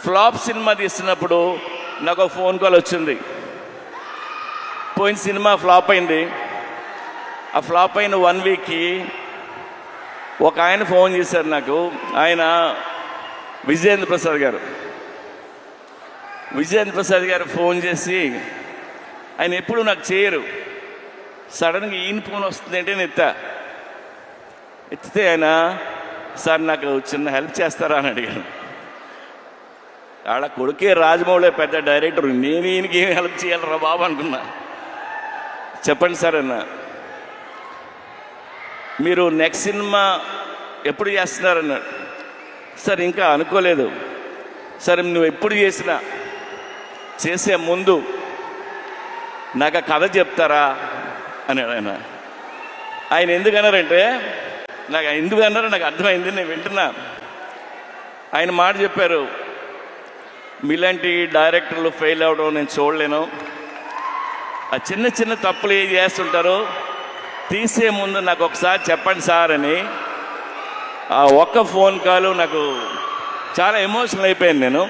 Flop cinema తీస్తున్నప్పుడు నాకు ఒక phone call వచ్చింది. పోయిన సినిమా ఫ్లాప్ అయింది. ఆ ఫ్లాప్ అయిన 1 వీక్కి ఒక ఆయన ఫోన్ చేశారు నాకు. ఆయన విజయేంద్ర ప్రసాద్ గారు ఫోన్ చేసి, ఆయన ఎప్పుడు నాకు చేయరు, సడన్గా ఈయన ఫోన్ వస్తుందంటే నేను ఎత్తితే ఆయన, సార్ నాకు చిన్న హెల్ప్ చేస్తారా అని అడిగాను. ఆడ కొడుకే రాజమౌళి పెద్ద డైరెక్టర్, నేను ఈయనకి ఏం హెల్ప్ చేయాలరా బాబు అనుకున్నా. చెప్పండి సార్ అన్న, మీరు నెక్స్ట్ సినిమా ఎప్పుడు చేస్తున్నారన్నాడు. సార్ ఇంకా అనుకోలేదు. సరే నువ్వు ఎప్పుడు చేసే ముందు నాకు ఆ కథ చెప్తారా అన్నాడు ఆయన. ఆయన ఎందుకన్నారంటే, ఎందుకన్నారో నాకు అర్థమైంది, నేను వింటున్నా. ఆయన మాట చెప్పారు, మీలాంటి డైరెక్టర్లు ఫెయిల్ అవ్వడం నేను చూడలేను. ఆ చిన్న చిన్న తప్పులు ఏం చేస్తుంటారో తీసే ముందు నాకు ఒకసారి చెప్పండి సార్ అని. ఆ ఒక్క ఫోన్ కాల్ నాకు చాలా ఎమోషనల్ అయిపోయాను నేను.